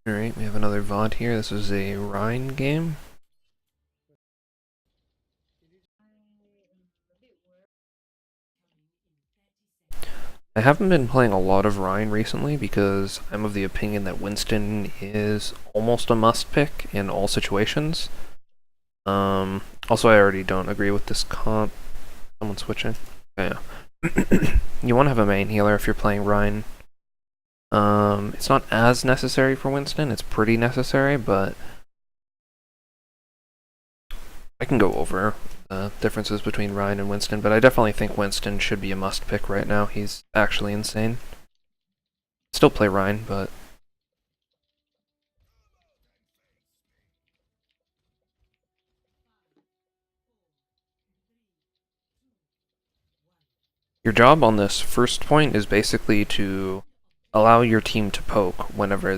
Alright, we have another VOD here. This is a Rhine game. I haven't been playing a lot of Rhine recently because I'm of the opinion that Winston is almost a must pick in all situations. Also, I already don't agree with this comp. Someone switching. Yeah. You want to have a main healer if you're playing Rhine. It's not as necessary for Winston. It's pretty necessary, but I can go over differences between Ryan and Winston, but I definitely think Winston should be a must pick right now. He's actually insane. Still play Ryan, but your job on this first point is basically to allow your team to poke whenever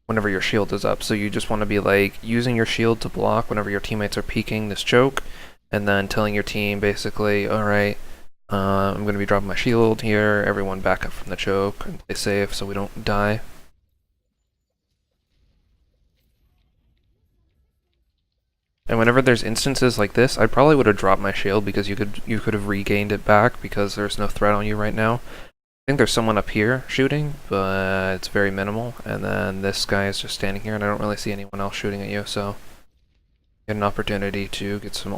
whenever your shield is up. So you just want to be like using your shield to block whenever your teammates are peeking this choke, and then telling your team basically, alright, I'm going to be dropping my shield here, everyone back up from the choke and play safe so we don't die. And whenever there's instances like this, I probably would have dropped my shield because you could have regained it back because there's no threat on you right now. I think there's someone up here shooting, but it's very minimal. And then this guy is just standing here, and I don't really see anyone else shooting at you, so get an opportunity to get some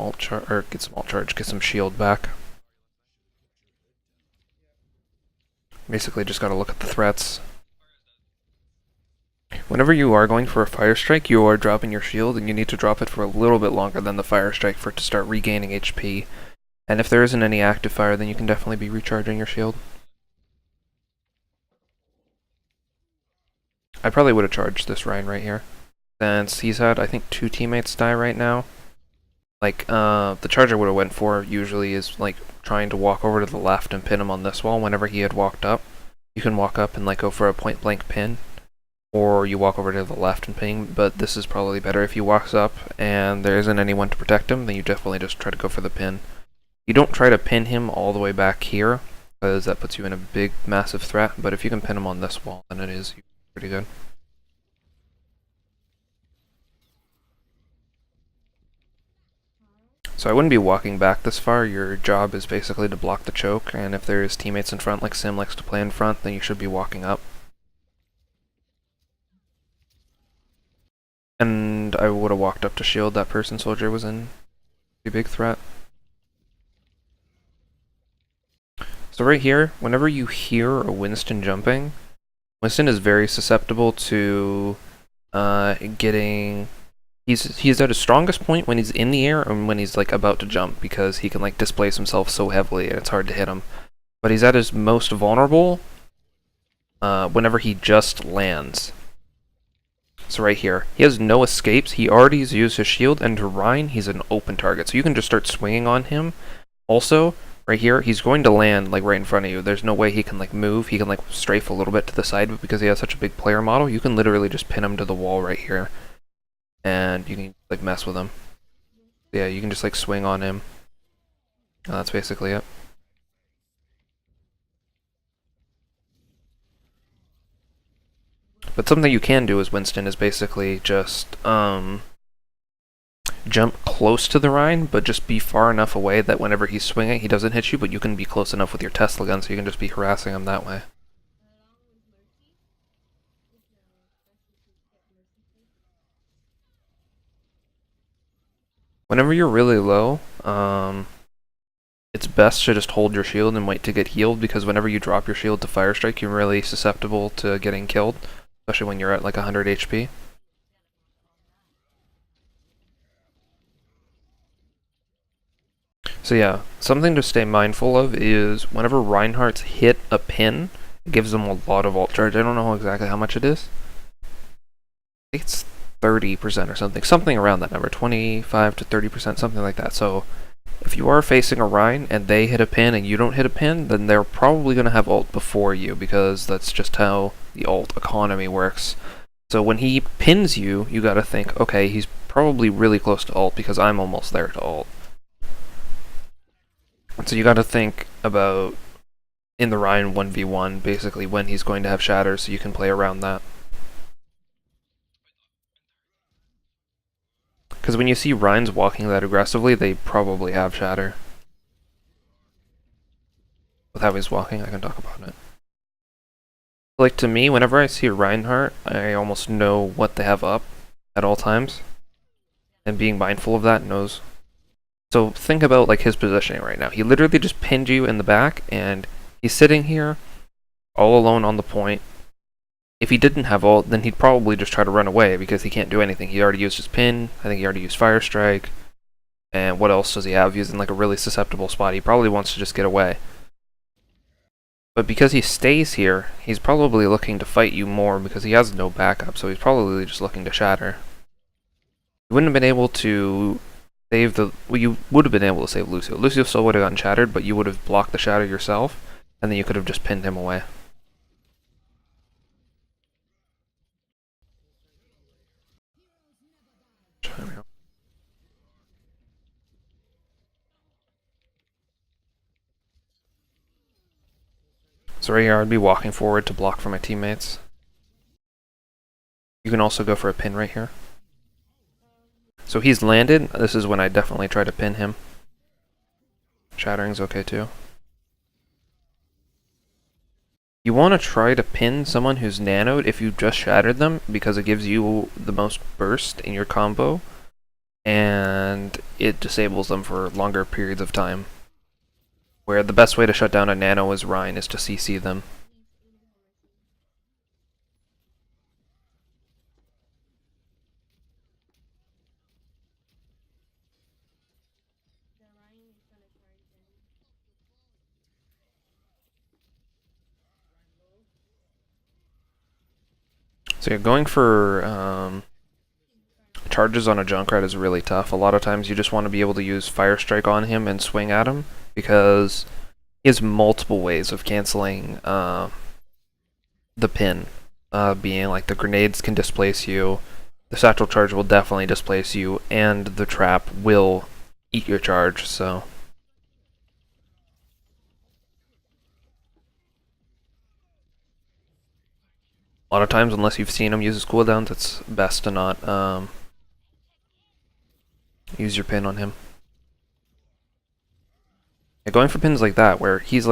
get some shield back. Basically, just gotta look at the threats. Whenever you are going for a fire strike, you are dropping your shield, and you need to drop it for a little bit longer than the fire strike for it to start regaining HP. And if there isn't any active fire, then you can definitely be recharging your shield. I probably would have charged this Ryan right here, since he's had, I think, 2 teammates die right now. Like, the charge I would have went for usually is, like, trying to walk over to the left and pin him on this wall whenever he had walked up. You can walk up and, like, go for a point-blank pin, or you walk over to the left and ping, but this is probably better. If he walks up and there isn't anyone to protect him, then you definitely just try to go for the pin. You don't try to pin him all the way back here, because that puts you in a big, massive threat, but if you can pin him on this wall, then it is pretty good. So I wouldn't be walking back this far. Your job is basically to block the choke, and if there's teammates in front, like Sim likes to play in front, then you should be walking up. And I would have walked up to shield that person soldier was in. Pretty big threat. So right here, whenever you hear a Winston jumping, Winston is very susceptible to getting... He's at his strongest point when he's in the air and when he's like about to jump, because he can like displace himself so heavily and it's hard to hit him. But he's at his most vulnerable whenever he just lands. So right here, he has no escapes. He already has used his shield, and to Ryan, he's an open target. So you can just start swinging on him. Also, right here, he's going to land like right in front of you. There's no way he can like move. He can like strafe a little bit to the side, but because he has such a big player model, you can literally just pin him to the wall right here. And you can like mess with him. Yeah, you can just like swing on him. And that's basically it. But something you can do as Winston is basically just jump close to the Rhine, but just be far enough away that whenever he's swinging, he doesn't hit you, but you can be close enough with your Tesla gun so you can just be harassing him that way. Whenever you're really low, it's best to just hold your shield and wait to get healed, because whenever you drop your shield to fire strike, you're really susceptible to getting killed, especially when you're at like 100 HP. So yeah, something to stay mindful of is whenever Reinhardt's hit a pin, it gives them a lot of ult charge. I don't know exactly how much it is. I think it's 30% or something around that number, 25 to 30%, something like that. So if you are facing a Rhine and they hit a pin and you don't hit a pin, then they're probably going to have ult before you, because that's just how the ult economy works. So when he pins you, you gotta think, okay, he's probably really close to ult because I'm almost there to ult. So you gotta think about, in the Rhine 1v1, basically when he's going to have shatters, so you can play around that. Because when you see Rhines walking that aggressively, they probably have Shatter. With how he's walking, I can talk about it. Like, to me, whenever I see a Reinhardt, I almost know what they have up at all times. And being mindful of that knows. So think about, like, his positioning right now. He literally just pinned you in the back, and he's sitting here, all alone on the point. If he didn't have ult, then he'd probably just try to run away, because he can't do anything. He already used his pin, I think he already used Fire Strike. And what else does he have? He's in, like, a really susceptible spot. He probably wants to just get away. But because he stays here, he's probably looking to fight you more because he has no backup, so he's probably just looking to shatter. You wouldn't have been able to save the... Well, you would have been able to save Lucio. Lucio still would have gotten shattered, but you would have blocked the shatter yourself, and then you could have just pinned him away. So right here, I'd be walking forward to block for my teammates. You can also go for a pin right here. So he's landed. This is when I definitely try to pin him. Shattering's okay too. You want to try to pin someone who's nanoed if you just shattered them, because it gives you the most burst in your combo, and it disables them for longer periods of time. Where the best way to shut down a nano as Rein is to CC them. So yeah, going for charges on a Junkrat is really tough. A lot of times you just want to be able to use Fire Strike on him and swing at him, because he has multiple ways of canceling the pin. Being like the grenades can displace you, the satchel charge will definitely displace you, and the trap will eat your charge, so... A lot of times, unless you've seen him use his cooldowns, it's best to not use your pin on him. Yeah, going for pins like that, where he's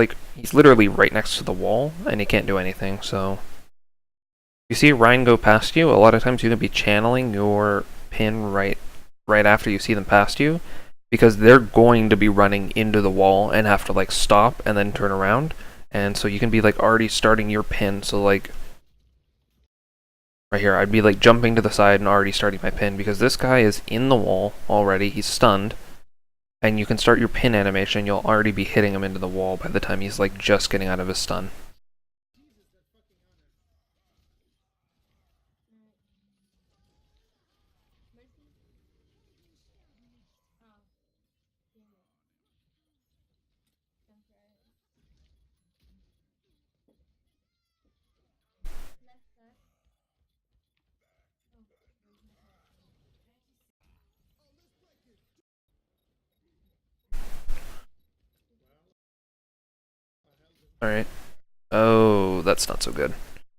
literally right next to the wall, and he can't do anything, so... You see Rein go past you, a lot of times you're going to be channeling your pin right after you see them past you, because they're going to be running into the wall and have to like stop and then turn around, and so you can be like already starting your pin. So like right here, I'd be like jumping to the side and already starting my pin, because this guy is in the wall already, he's stunned, and you can start your pin animation, you'll already be hitting him into the wall by the time he's like just getting out of his stun. Alright. Oh, that's not so good.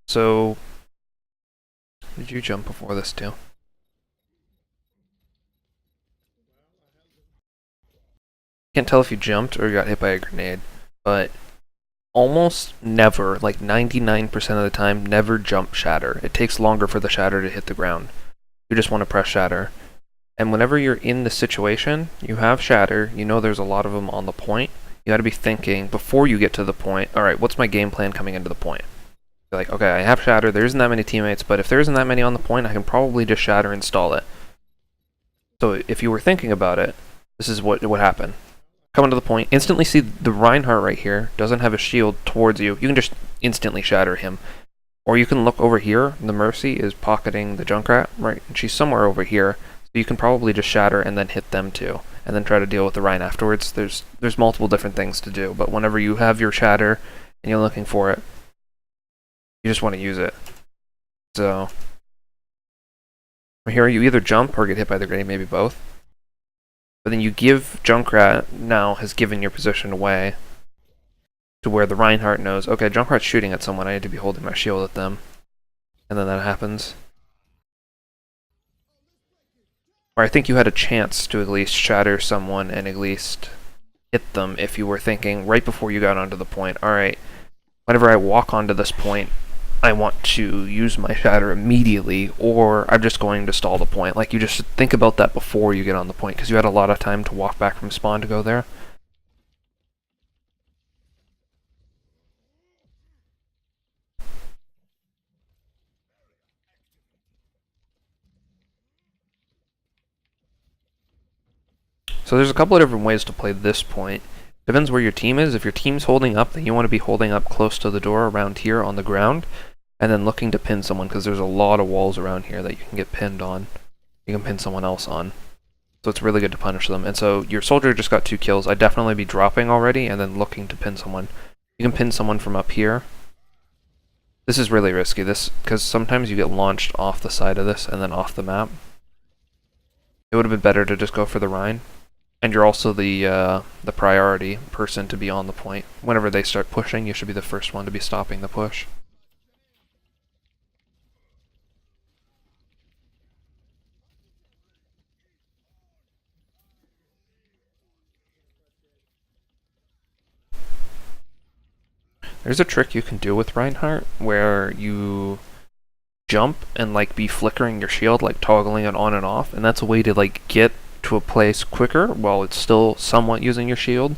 So, did you jump before this too? Can't tell if you jumped or you got hit by a grenade, but almost never, like 99% of the time, never jump shatter. It takes longer for the shatter to hit the ground. You just want to press shatter. And whenever you're in the situation, you have shatter, you know there's a lot of them on the point, you gotta be thinking, before you get to the point, alright, what's my game plan coming into the point? You're like, okay, I have shatter, there isn't that many teammates, but if there isn't that many on the point, I can probably just shatter and stall it. So if you were thinking about it, this is what would happen. Coming to the point, instantly see the Reinhardt right here, doesn't have a shield towards you, you can just instantly shatter him. Or you can look over here, the Mercy is pocketing the Junkrat, right, and she's somewhere over here, so you can probably just shatter and then hit them too, and then try to deal with the Rein afterwards. There's multiple different things to do, but whenever you have your shatter and you're looking for it, you just want to use it. So here you either jump or get hit by the grenade, maybe both. But then you give Junkrat, now has given your position away to where the Reinhardt knows, okay, Junkrat's shooting at someone, I need to be holding my shield at them. And then that happens. Or I think you had a chance to at least shatter someone and at least hit them if you were thinking right before you got onto the point, alright, whenever I walk onto this point, I want to use my shatter immediately, or I'm just going to stall the point. Like, you just think about that before you get on the point, because you had a lot of time to walk back from spawn to go there. So there's a couple of different ways to play this point. Depends where your team is. If your team's holding up, then you want to be holding up close to the door around here on the ground, and then looking to pin someone, because there's a lot of walls around here that you can get pinned on. You can pin someone else on. So it's really good to punish them. And so your soldier just got 2 kills. I'd definitely be dropping already and then looking to pin someone. You can pin someone from up here. This is really risky, because sometimes you get launched off the side of this and then off the map. It would have been better to just go for the Rhine. And you're also the priority person to be on the point. Whenever they start pushing, you should be the first one to be stopping the push. There's a trick you can do with Reinhardt where you jump and like be flickering your shield, like toggling it on and off, and that's a way to like get to a place quicker while it's still somewhat using your shield,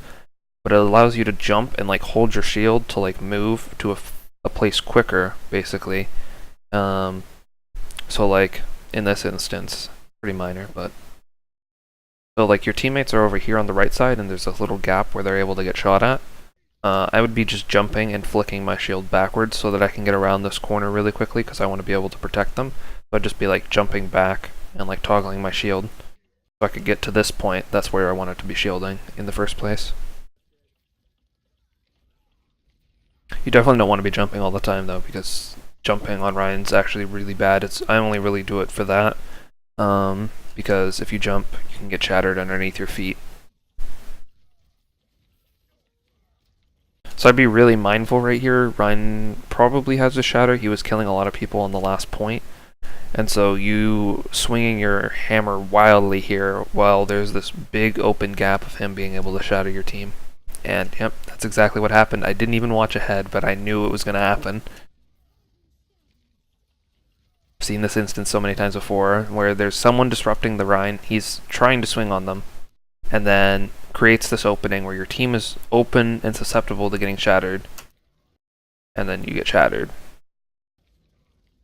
but it allows you to jump and like hold your shield to like move to a place quicker, basically. So like in this instance, pretty minor, but so like your teammates are over here on the right side and there's a little gap where they're able to get shot at. I would be just jumping and flicking my shield backwards so that I can get around this corner really quickly because I want to be able to protect them. So I'd just be like jumping back and like toggling my shield so I could get to this point. That's where I wanted to be shielding in the first place. You definitely don't want to be jumping all the time though, because jumping on Ryan's actually really bad. I only really do it for that, because if you jump, you can get shattered underneath your feet. So I'd be really mindful right here. Ryan probably has a shatter. He was killing a lot of people on the last point. And so you swinging your hammer wildly here while there's this big open gap of him being able to shatter your team. And yep, that's exactly what happened. I didn't even watch ahead, but I knew it was going to happen. I've seen this instance so many times before where there's someone disrupting the Rhine. He's trying to swing on them and then creates this opening where your team is open and susceptible to getting shattered. And then you get shattered.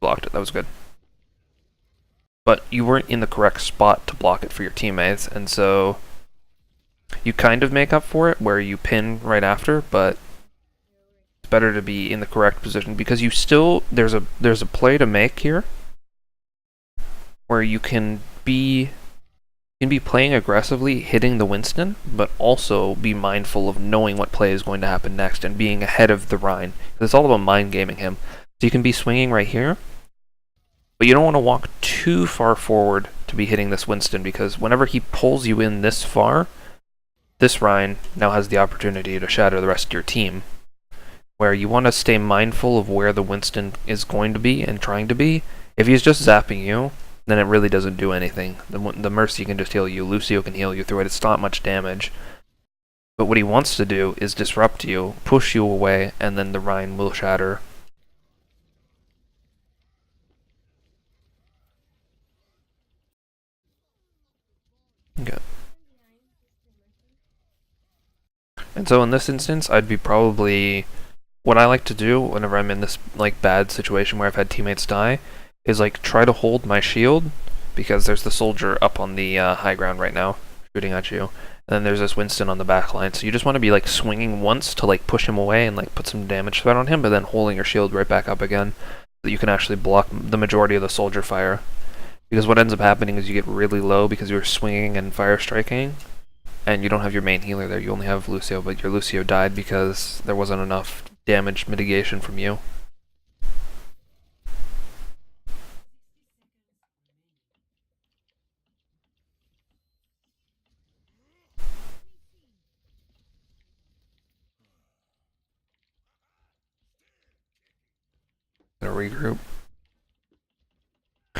Blocked it. That was good. But you weren't in the correct spot to block it for your teammates, and so you kind of make up for it where you pin right after, but it's better to be in the correct position because you still there's a play to make here where you can be playing aggressively, hitting the Winston, but also be mindful of knowing what play is going to happen next and being ahead of the Rhine. It's all about mind gaming him. So you can be swinging right here, but you don't want to walk too far forward to be hitting this Winston, because whenever he pulls you in this far, this Rhine now has the opportunity to shatter the rest of your team. Where you want to stay mindful of where the Winston is going to be and trying to be. If he's just zapping you, then it really doesn't do anything. The Mercy can just heal you, Lucio can heal you through it, it's not much damage. But what he wants to do is disrupt you, push you away, and then the Rhine will shatter. Okay. And so in this instance, I'd be probably... What I like to do whenever I'm in this like bad situation where I've had teammates die is like try to hold my shield, because there's the soldier up on the high ground right now shooting at you, and then there's this Winston on the back line. So you just want to be like swinging once to like push him away and like put some damage threat on him, but then holding your shield right back up again so that you can actually block the majority of the soldier fire. Because what ends up happening is you get really low because you're swinging and fire striking, and you don't have your main healer there. You only have Lucio, but your Lucio died because there wasn't enough damage mitigation from you. Gonna regroup.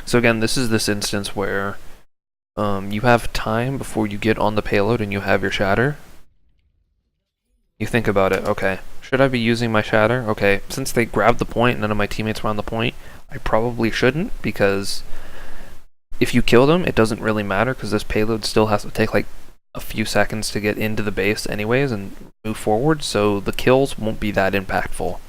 So again, this is this instance where You have time before you get on the payload and you have your shatter. You think about it, okay, should I be using my shatter? Okay, since they grabbed the point, none of my teammates were on the point, I probably shouldn't, because if you kill them, it doesn't really matter, because this payload still has to take like a few seconds to get into the base anyways and move forward, so the kills won't be that impactful.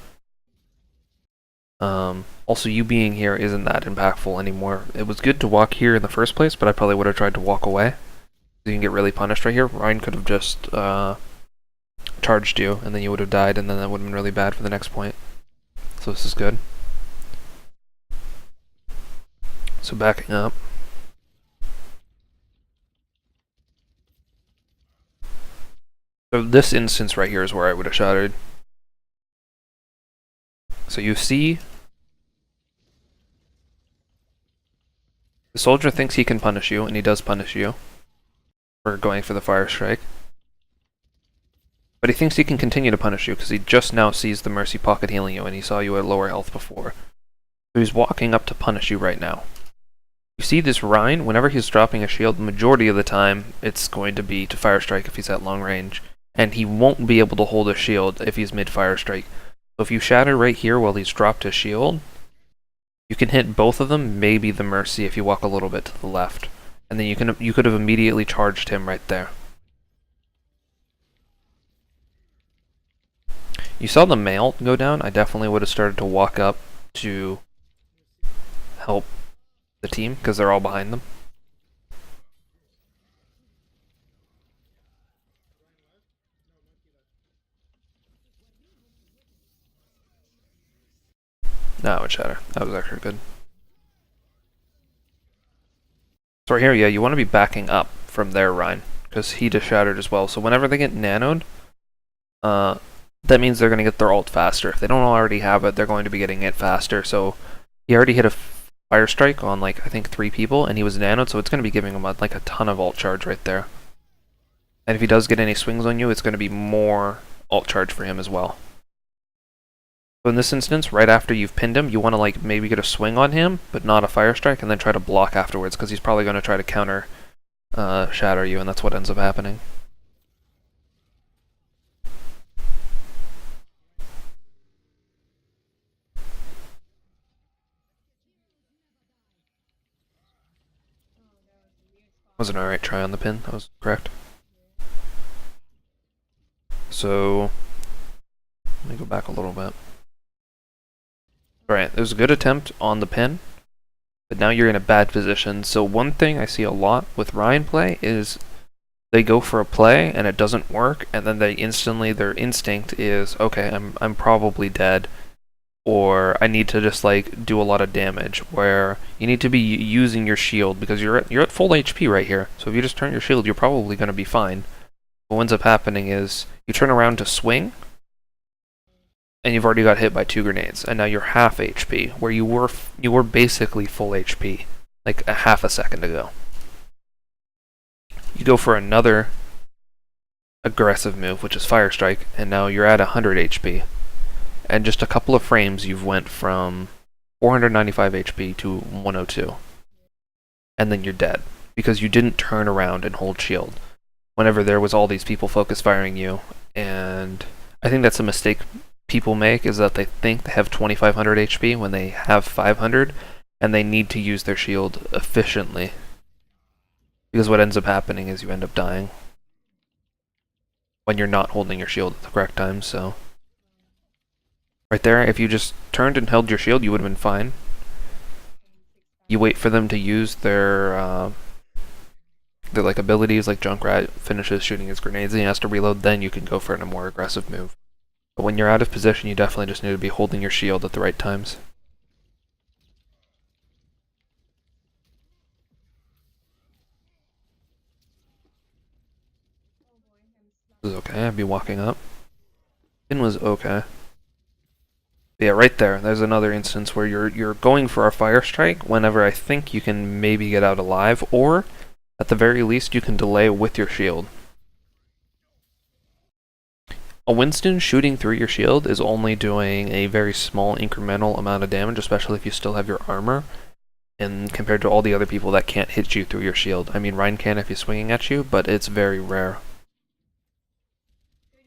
Also, you being here isn't that impactful anymore. It was good to walk here in the first place, but I probably would have tried to walk away. You can get really punished right here. Rein could have just charged you, and then you would have died, and then that would have been really bad for the next point. So this is good. So backing up. So this instance right here is where I would have shattered. So you see, the soldier thinks he can punish you, and he does punish you for going for the fire strike. But he thinks he can continue to punish you because he just now sees the Mercy pocket healing you, and he saw you at lower health before. So he's walking up to punish you right now. You see this Rein, whenever he's dropping a shield, the majority of the time it's going to be to fire strike if he's at long range. And he won't be able to hold a shield if he's mid fire strike. So if you shatter right here while he's dropped his shield, you can hit both of them, maybe the Mercy if you walk a little bit to the left. And then you could have immediately charged him right there. You saw the mail go down. I definitely would have started to walk up to help the team because they're all behind them. No, it would shatter. That was actually good. So right here, yeah, you want to be backing up from their Rein because he just shattered as well. So whenever they get nanoed, that means they're going to get their ult faster. If they don't already have it, they're going to be getting it faster. So he already hit a fire strike on like I think 3 people, and he was nanoed, so it's going to be giving him like a ton of ult charge right there. And if he does get any swings on you, it's going to be more ult charge for him as well. So in this instance, right after you've pinned him, you want to like maybe get a swing on him, but not a fire strike, and then try to block afterwards, because he's probably going to try to counter shatter you, and that's what ends up happening. Was an alright try on the pin, that was correct. So, let me go back a little bit. Alright, there's a good attempt on the pin, but now you're in a bad position. So one thing I see a lot with Rein play is they go for a play and it doesn't work, and then they instantly, their instinct is, okay, I'm probably dead, or I need to just like do a lot of damage, where you need to be using your shield because you're at full HP right here. So if you just turn your shield, you're probably going to be fine. What ends up happening is you turn around to swing, and you've already got hit by 2 grenades, and now you're half HP, where you were basically full HP like a half a second ago. You go for another aggressive move, which is Fire Strike, and now you're at 100 HP. And just a couple of frames, you've went from 495 HP to 102. And then you're dead, because you didn't turn around and hold shield whenever there was all these people focus firing you. And I think that's a mistake people make, is that they think they have 2500 HP when they have 500, and they need to use their shield efficiently. Because what ends up happening is you end up dying when you're not holding your shield at the correct time, so... Right there, if you just turned and held your shield, you would have been fine. You wait for them to use their like abilities, like Junkrat finishes shooting his grenades and he has to reload, then you can go for a more aggressive move. But when you're out of position, you definitely just need to be holding your shield at the right times. This is okay, I'd be walking up. Pin was okay. Yeah, right there. There's another instance where you're going for a fire strike whenever I think you can maybe get out alive, or at the very least you can delay with your shield. A Winston shooting through your shield is only doing a very small incremental amount of damage, especially if you still have your armor. and compared to all the other people that can't hit you through your shield. I mean, Rein can if he's swinging at you, but it's very rare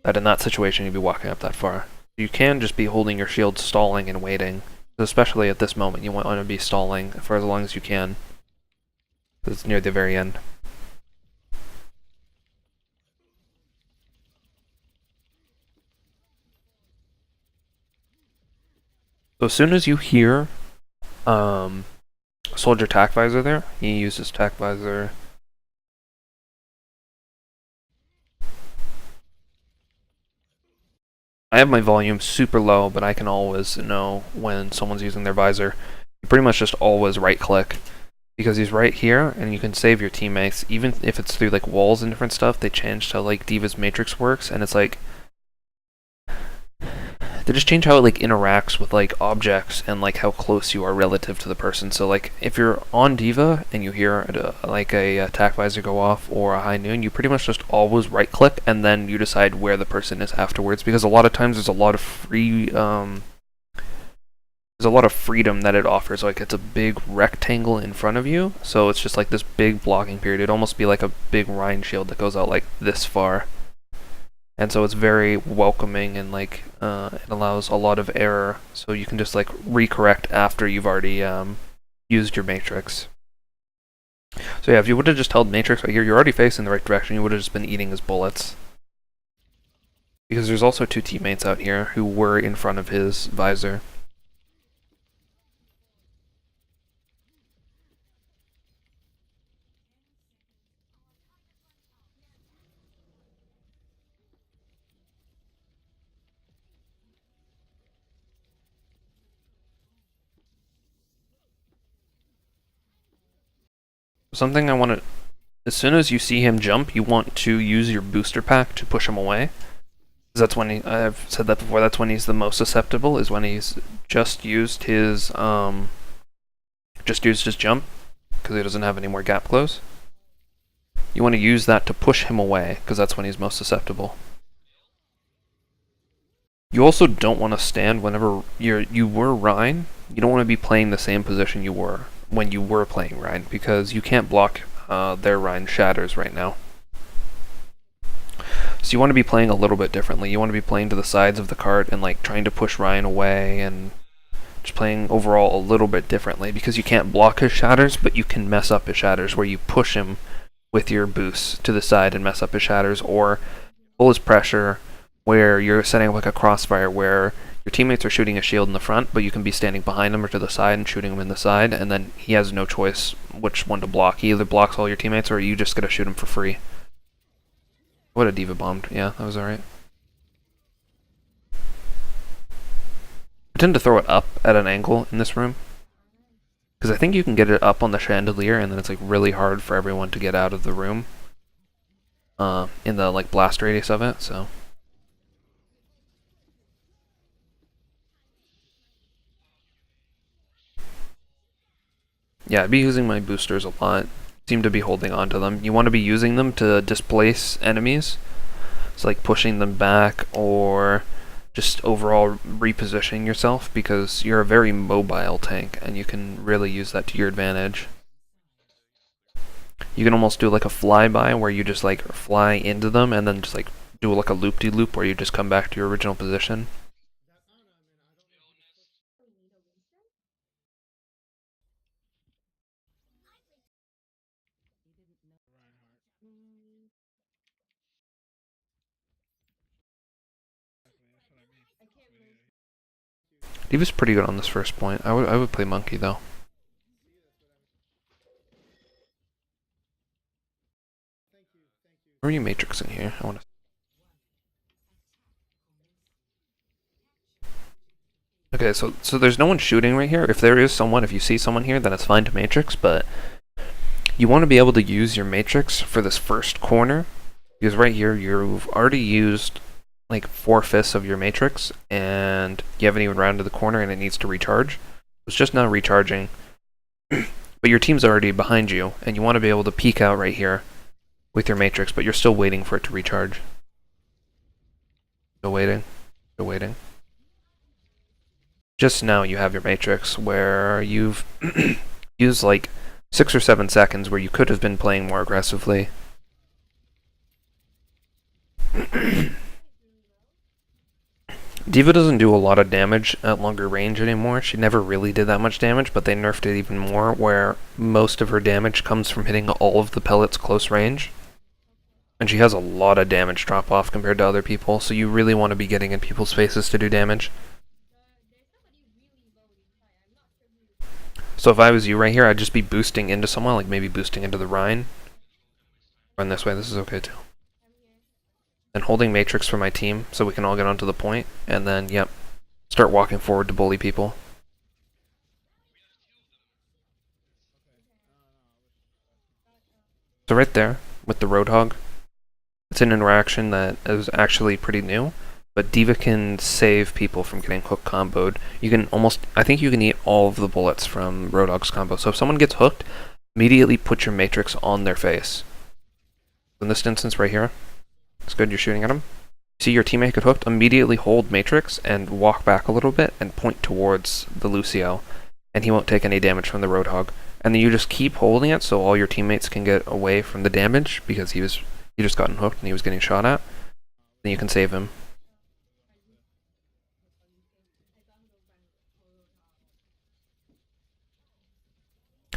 that in that situation you'd be walking up that far. You can just be holding your shield, stalling and waiting. Especially at this moment, you want to be stalling for as long as you can. It's near the very end. So as soon as you hear soldier tack visor there, he uses tack visor. I have my volume super low, but I can always know when someone's using their visor. You pretty much just always right click, because he's right here and you can save your teammates. Even if it's through like walls and different stuff, they changed how like D.Va's Matrix works, and it's like they just change how it like interacts with like objects and like how close you are relative to the person. So like if you're on D.Va and you hear like a attack visor go off or a high noon, you pretty much just always right click and then you decide where the person is afterwards, because a lot of times there's a lot of freedom that it offers. Like it's a big rectangle in front of you, so it's just like this big blocking period. It'd almost be like a big Rein shield that goes out like this far. And so it's very welcoming, and like it allows a lot of error, so you can just like recorrect after you've already used your matrix. So yeah, if you would have just held matrix right here, you're already facing the right direction, you would have just been eating his bullets. Because there's also two teammates out here who were in front of his visor. Something I want to, as soon as you see him jump, you want to use your booster pack to push him away. That's when I've said that before, that's when he's the most susceptible, is when he's just used his jump, because he doesn't have any more gap close. You want to use that to push him away, because that's when he's most susceptible. You also don't want to stand whenever you were Rein. You don't want to be playing the same position you were when you were playing Rein, because you can't block their Rein shatters right now. So you want to be playing a little bit differently. You want to be playing to the sides of the cart and like trying to push Rein away, and just playing overall a little bit differently, because you can't block his shatters, but you can mess up his shatters where you push him with your boosts to the side and mess up his shatters, or pull his pressure where you're setting up like a crossfire where your teammates are shooting a shield in the front, but you can be standing behind him or to the side and shooting him in the side, and then he has no choice which one to block. He either blocks all your teammates or you just gotta shoot him for free. What a D.Va bombed. Yeah, that was alright. I tend to throw it up at an angle in this room, because I think you can get it up on the chandelier and then it's like really hard for everyone to get out of the room in the like blast radius of it, so. Yeah, I'd be using my boosters a lot. Seem to be holding on to them. You want to be using them to displace enemies. It's like pushing them back or just overall repositioning yourself, because you're a very mobile tank and you can really use that to your advantage. You can almost do like a flyby where you just like fly into them and then just like do like a loop-de-loop where you just come back to your original position. D.Va's pretty good on this first point. I would play Monkey though. Where are you matrixing here? I want to. Okay, so there's no one shooting right here. If there is someone, if you see someone here, then it's fine to matrix, but you want to be able to use your matrix for this first corner, because right here you've already used like 4/5 of your matrix and you haven't even rounded the corner and it needs to recharge. It's just not recharging, but your team's already behind you and you want to be able to peek out right here with your matrix, but you're still waiting for it to recharge. Still waiting. Still waiting. Just now you have your matrix where you've use like 6 or 7 seconds where you could have been playing more aggressively. D.Va doesn't do a lot of damage at longer range anymore. She never really did that much damage, but they nerfed it even more, where most of her damage comes from hitting all of the pellets close range. And she has a lot of damage drop off compared to other people, so you really want to be getting in people's faces to do damage. So if I was you right here, I'd just be boosting into someone, like maybe boosting into the Rein. Run this way, this is okay too. And holding Matrix for my team so we can all get onto the point, and then, yep, start walking forward to bully people. So right there, with the Roadhog, it's an interaction that is actually pretty new, but D.Va can save people from getting hook comboed. You can I think you can eat all of the bullets from Roadhog's combo. So if someone gets hooked, immediately put your Matrix on their face. In this instance right here, it's good, you're shooting at him. See your teammate get hooked, immediately hold Matrix and walk back a little bit and point towards the Lucio, and he won't take any damage from the Roadhog. And then you just keep holding it so all your teammates can get away from the damage because he just gotten hooked and he was getting shot at. Then you can save him.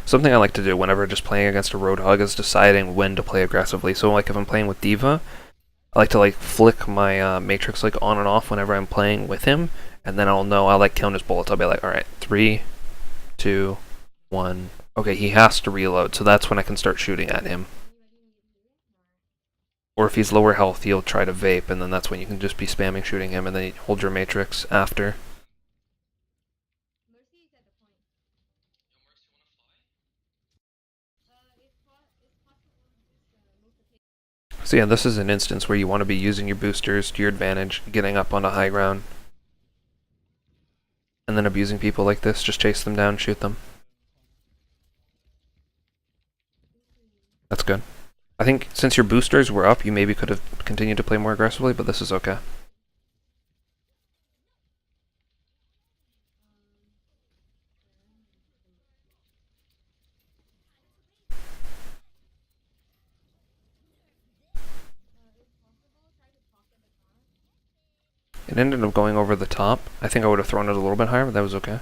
Something I like to do whenever just playing against a Roadhog is deciding when to play aggressively. So like if I'm playing with D.Va, I like to like flick my Matrix like on and off whenever I'm playing with him, and then I'll know I'll like count his bullets. I'll be like, alright, 3, 2, 1. Okay, he has to reload, so that's when I can start shooting at him. Or if he's lower health, he'll try to vape, and then that's when you can just be spamming shooting him, and then you hold your Matrix after. So yeah, this is an instance where you want to be using your boosters to your advantage, getting up onto high ground. And then abusing people like this, just chase them down, shoot them. That's good. I think since your boosters were up, you maybe could have continued to play more aggressively, but this is okay. It ended up going over the top. I think I would have thrown it a little bit higher, but that was okay.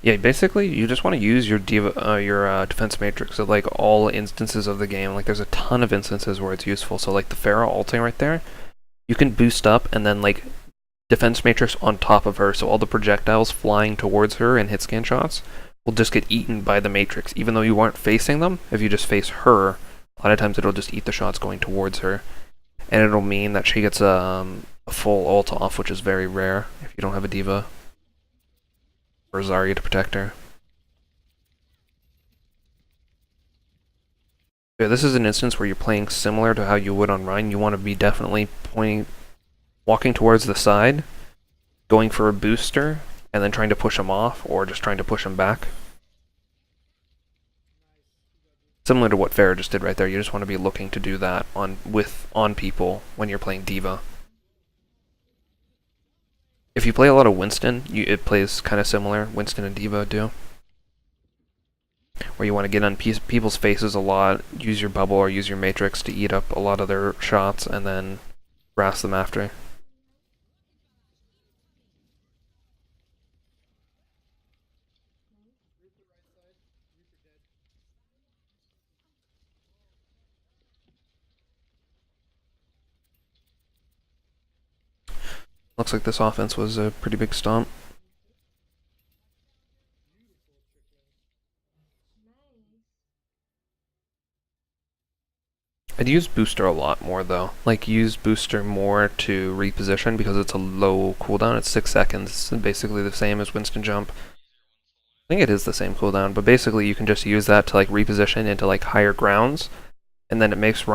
Yeah, basically, you just want to use your defense matrix at like all instances of the game. Like, there's a ton of instances where it's useful. So, like the Pharah ulting right there, you can boost up and then like defense matrix on top of her, so all the projectiles flying towards her and hit scan shots will just get eaten by the matrix, even though you aren't facing them. If you just face her, a lot of times it'll just eat the shots going towards her, and it'll mean that she gets a full ult off, which is very rare if you don't have a D.Va or Zarya to protect her. Yeah, this is an instance where you're playing similar to how you would on Rein. You want to be definitely walking towards the side, going for a booster, and then trying to push him off, or just trying to push him back. Similar to what Pharah just did right there, you just want to be looking to do that on people when you're playing D.Va. If you play a lot of Winston, it plays kind of similar. Winston and D.Va do. Where you want to get on people's faces a lot, use your bubble or use your matrix to eat up a lot of their shots, and then harass them after. Looks like this offense was a pretty big stomp. I'd use Booster a lot more though. Like, use Booster more to reposition because it's a low cooldown. It's 6 seconds. It's basically the same as Winston Jump. I think it is the same cooldown, but basically you can just use that to like reposition into like higher grounds, and then it makes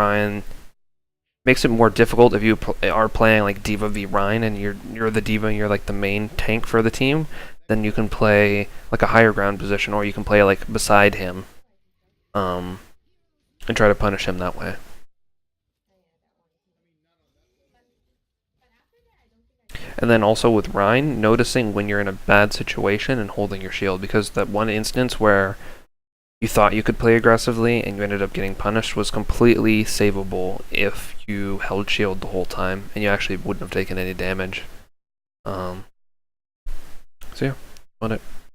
it more difficult if you are playing like D.Va v Rein and you're the D.Va and you're like the main tank for the team. Then you can play like a higher ground position, or you can play like beside him, and try to punish him that way. And then also with Rein, noticing when you're in a bad situation and holding your shield, because that one instance where you thought you could play aggressively and you ended up getting punished was completely savable if you held shield the whole time and you actually wouldn't have taken any damage. So yeah, on it.